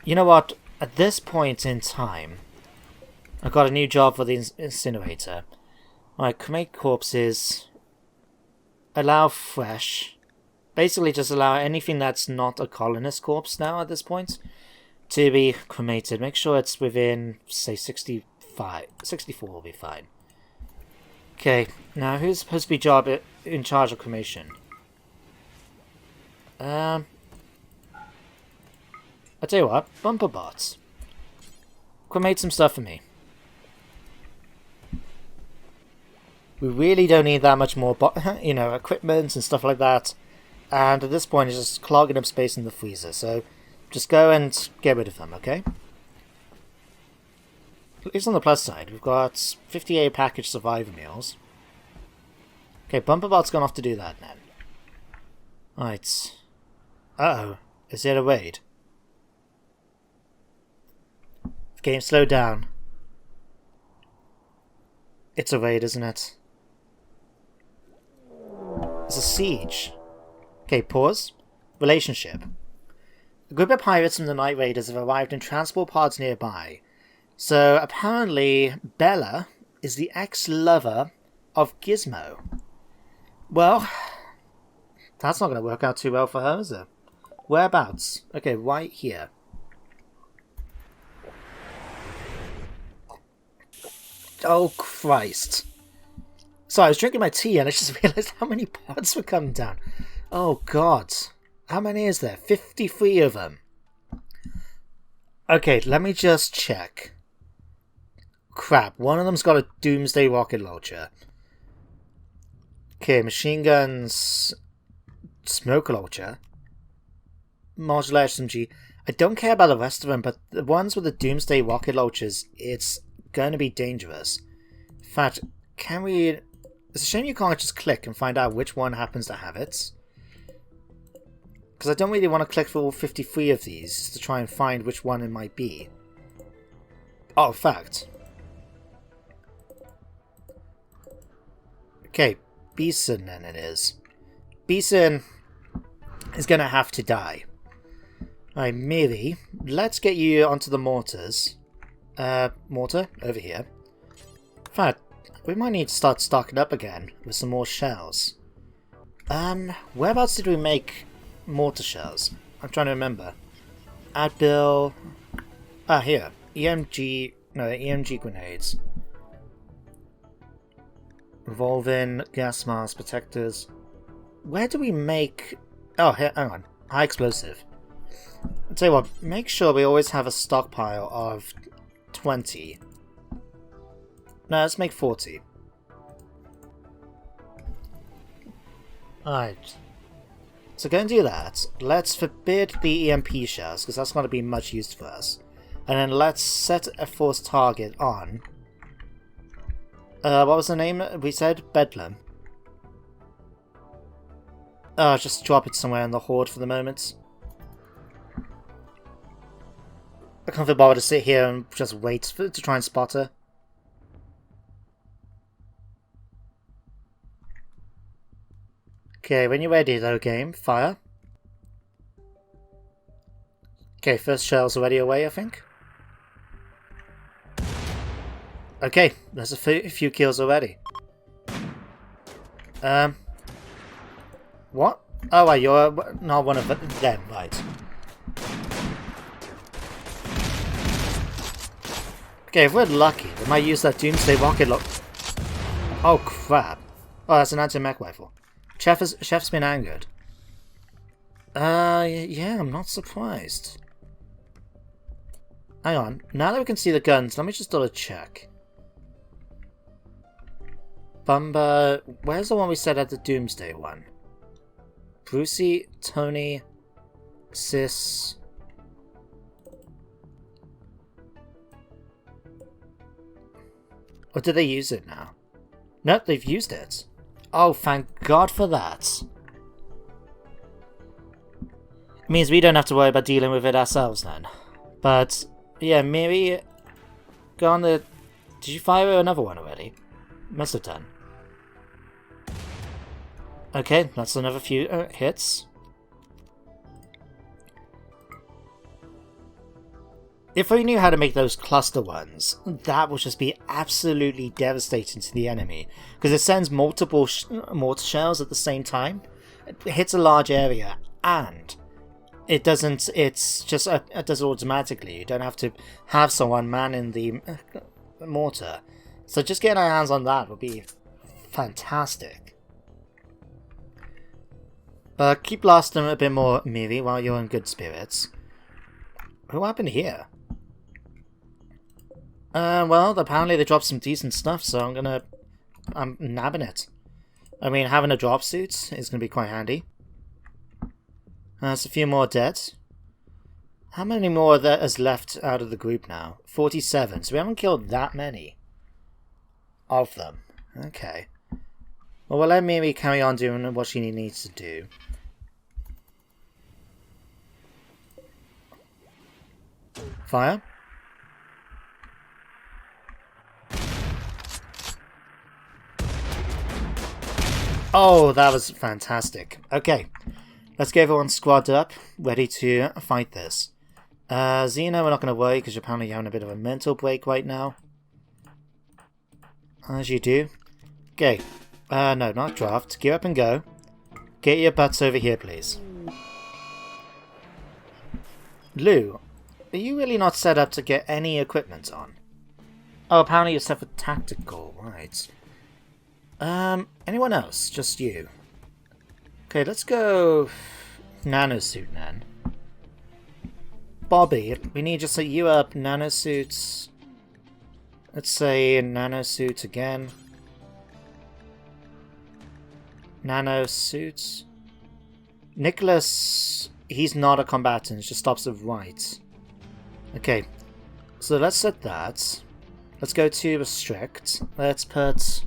You know what? At this point in time, I've got a new job for the incinerator. Alright, cremate corpses. Allow fresh. Basically just allow anything that's not a colonist corpse now at this point to be cremated. Make sure it's within, say, 65. 64 will be fine. Okay, now who's supposed to be in charge of cremation? I'll tell you what, bumper bots. Cremate some stuff for me. We really don't need that much more, equipment and stuff like that. And at this point, it's just clogging up space in the freezer. So, just go and get rid of them, okay? At least on the plus side, we've got 58 packaged survivor meals. Okay, Bumperbot's gone off to do that then. Right. Uh-oh. Is it a raid? Game slowed down. It's a raid, isn't it? It's a siege. Okay, pause. Relationship. A group of pirates from the Night Raiders have arrived in transport pods nearby. So, apparently, Bella is the ex-lover of Gizmo. Well, that's not going to work out too well for her, is it? Whereabouts? Okay, right here. Oh, Christ. So I was drinking my tea and I just realised how many pods were coming down. Oh, God. How many is there? 53 of them. Okay, let me just check. Crap, one of them's got a Doomsday rocket launcher. Okay, machine guns... Smoke launcher. Modular SMG. I don't care about the rest of them, but the ones with the Doomsday rocket launchers, it's going to be dangerous. In fact, can we... It's a shame you can't just click and find out which one happens to have it. Because I don't really want to click for all 53 of these to try and find which one it might be. Oh, fact. Okay, Beeson then it is. Beeson is going to have to die. Alright, Miri, let's get you onto the mortars. Mortar, over here. In fact, we might need to start stocking up again with some more shells. Whereabouts did we make mortar shells? I'm trying to remember. Adbil... Ah, here. EMG grenades. Revolving gas mask protectors. Where do we make... Oh, here, hang on. High explosive. I'll tell you what, make sure we always have a stockpile of 20. No, let's make 40. Alright. So go and do that. Let's forbid the EMP shells, because that's not going to be much use for us. And then let's set a force target on... what was the name we said? Bedlam. Just drop it somewhere in the horde for the moment. I can't be bothered to sit here and just wait to try and spot her. Okay, when you're ready though, game, fire. Okay, first shell's already away, I think. Okay, there's a few kills already. What? Oh, wait, you're not one of them, right. Okay, if we're lucky, we might use that Doomsday rocket Oh, crap. Oh, that's an anti-mech rifle. Chef's been angered. Yeah, I'm not surprised. Hang on. Now that we can see the guns, let me just double check. Bumba... Where's the one we said at the Doomsday one? Brucey, Tony, Sis... Or did they use it now? Nope, they've used it. Oh, thank God for that. It means we don't have to worry about dealing with it ourselves then. But, yeah, maybe... Go on the... Did you fire another one already? Must have done. Okay, that's another few hits. If we knew how to make those cluster ones, that would just be absolutely devastating to the enemy. Because it sends multiple mortar shells at the same time. It hits a large area, and it doesn't, it's just, it does it automatically. You don't have to have someone manning the mortar. So just getting our hands on that would be fantastic. But keep blasting a bit more, Miri, while you're in good spirits. What happened here? Well, apparently they dropped some decent stuff, so I'm nabbing it. I mean, having a drop suit is going to be quite handy. There's a few more dead. How many more there is left out of the group now? 47, so we haven't killed that many of them. Okay. Well, we'll let Miri carry on doing what she needs to do. Fire. Oh, that was fantastic. Okay, let's get everyone squadded up, ready to fight this. Xena, we're not going to worry because you're apparently having a bit of a mental break right now. As you do. Okay, no, not draft. Gear up and go. Get your butts over here, please. Lou, are you really not set up to get any equipment on? Oh, apparently you're set for tactical, right. Anyone else? Just you. Okay, let's go nanosuit then. Bobby, we need just a you up nanosuits. Let's say nanosuit again. Nanosuits. Nicholas, he's not a combatant, just stops the right. Okay, so let's set that. Let's go to restrict. Let's put...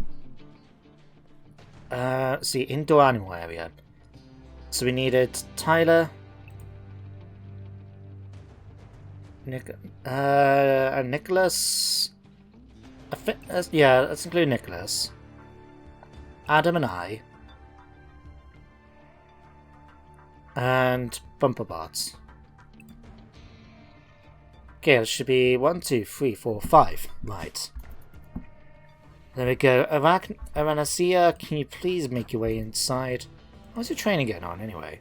see, indoor animal area. So we needed Tyler. Nicholas. Yeah, let's include Nicholas. Adam and I. And Bumperbots. Okay, it should be 1, 2, 3, 4, 5. Right. There we go. Aranasia, can you please make your way inside? How's your training getting on, anyway?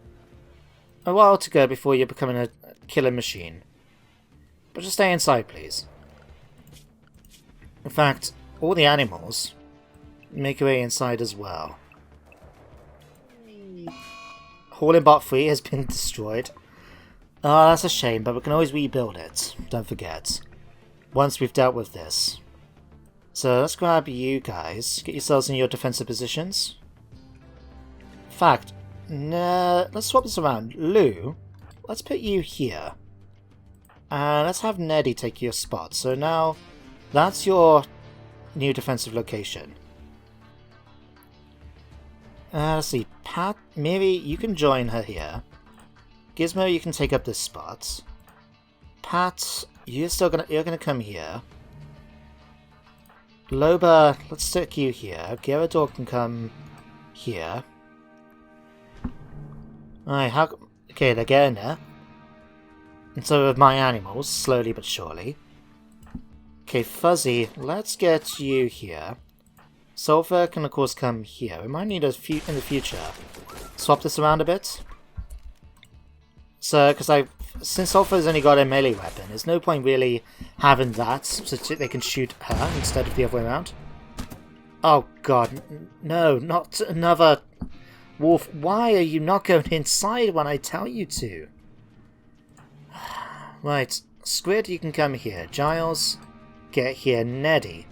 A while to go before you're becoming a killer machine. But just stay inside, please. In fact, all the animals make your way inside as well. Hauling Bot 3 has been destroyed. Oh, that's a shame, but we can always rebuild it. Don't forget. Once we've dealt with this. So let's grab you guys. Get yourselves in your defensive positions. In fact, nah, let's swap this around. Lou, let's put you here. And let's have Neddy take your spot. So now, that's your new defensive location. Let's see. Pat, maybe you can join her here. Gizmo, you can take up this spot. Pat, you're gonna come here. Loba, let's stick you here. Gyarados can come here. Alright, okay, they're getting there. And so with my animals, slowly but surely. Okay, Fuzzy, let's get you here. Sulfur can of course come here. We might need in the future. Swap this around a bit. So, since Sulfur's only got a melee weapon, there's no point really having that, so they can shoot her instead of the other way around. Oh god, no, not another wolf. Why are you not going inside when I tell you to? Right, Squid, you can come here. Giles, get here. Neddy,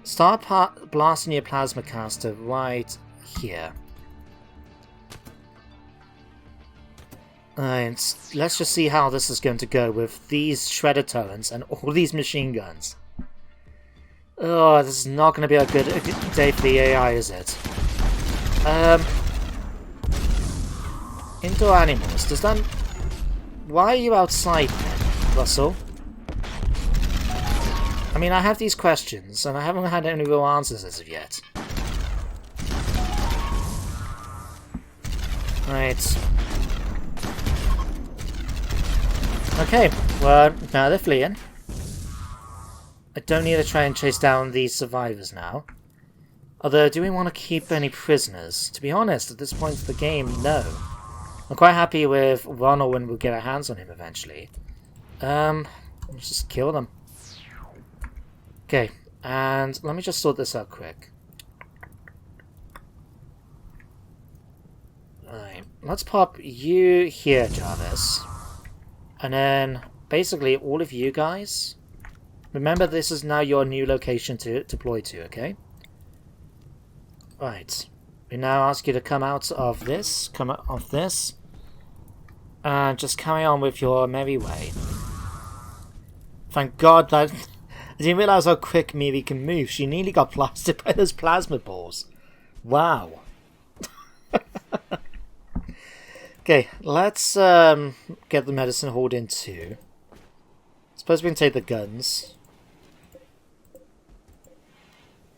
start blasting your plasma caster right here. And let's just see how this is going to go with these shredder turrets and all these machine guns. Oh, this is not going to be a good day for the AI, is it? Indoor animals. Does that... Why are you outside then, Russell? I mean, I have these questions, and I haven't had any real answers as of yet. Right. Okay, well, now they're fleeing. I don't need to try and chase down these survivors now. Although, do we want to keep any prisoners? To be honest, at this point of the game, no. I'm quite happy with Ronald when we'll get our hands on him eventually. Let's just kill them. Okay, and let me just sort this out quick. Alright, let's pop you here, Jarvis. And then, basically, all of you guys... Remember, this is now your new location to deploy to, okay? Right. We now ask you to come out of this, and just carry on with your merry way. Thank God that... I didn't realise how quick Miri can move. She nearly got blasted by those plasma balls. Wow. Okay, let's get the medicine hold in too. Suppose we can take the guns.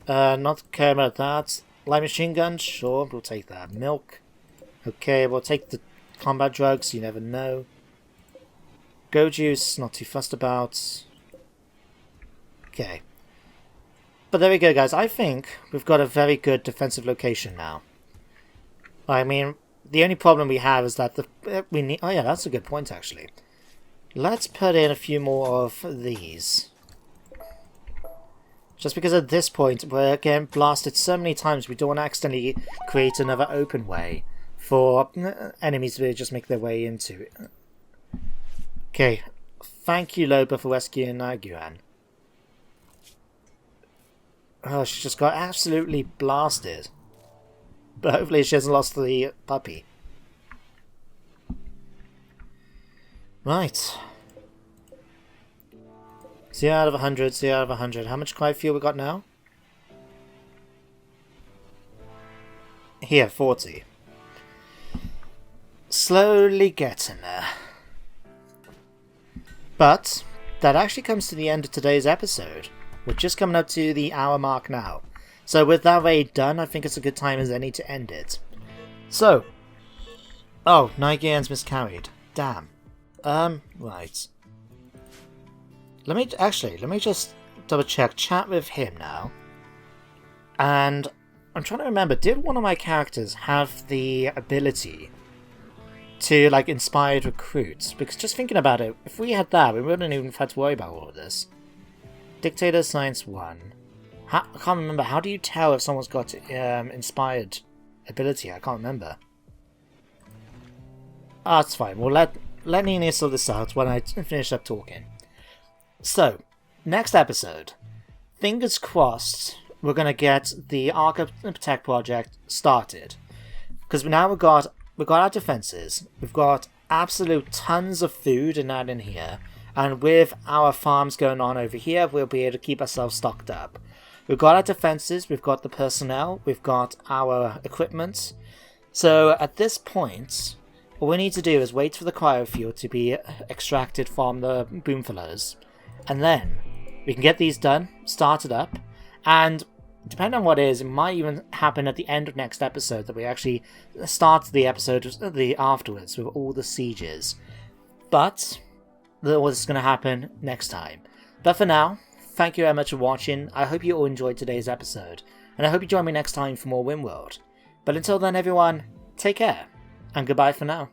Not care about that. Light machine gun, sure, we'll take that. Milk. Okay, we'll take the combat drugs, you never know. Go juice, not too fussed about. Okay. But there we go, guys. I think we've got a very good defensive location now. I mean... The only problem we have is that we need... Oh yeah, that's a good point, actually. Let's put in a few more of these. Just because at this point, we're getting blasted so many times, we don't want to accidentally create another open way for enemies to just make their way into. Okay. Thank you, Loba, for rescuing Naguan. Oh, she just got absolutely blasted. But hopefully she hasn't lost the puppy. Right. 0 out of 100, 0 out of 100. How much quiet fuel we got now? Here, 40. Slowly getting there. But, that actually comes to the end of today's episode. We're just coming up to the hour mark now. So with that raid done, I think it's a good time as any to end it. So. Oh, Nigane's miscarried. Damn. Right. Let me just double check. Chat with him now. And I'm trying to remember, did one of my characters have the ability to, like, inspired recruits? Because just thinking about it, if we had that, we wouldn't even have had to worry about all of this. Dictator Science 1. I can't remember. How do you tell if someone's got inspired ability? I can't remember. That's fine. We'll let Nina sort this out when I finish up talking. So, next episode. Fingers crossed we're going to get the Architect project started. Because now we've got our defenses. We've got absolute tons of food and that in here. And with our farms going on over here, we'll be able to keep ourselves stocked up. We've got our defenses, we've got the personnel, we've got our equipment. So at this point, all we need to do is wait for the cryofuel to be extracted from the boomfillers. And then we can get these done, started up, and depending on what it is, it might even happen at the end of next episode that we actually start the episode afterwards with all the sieges. But what's going to happen next time. But for now, thank you very much for watching. I hope you all enjoyed today's episode, and I hope you join me next time for more RimWorld. But until then, everyone, take care, and goodbye for now.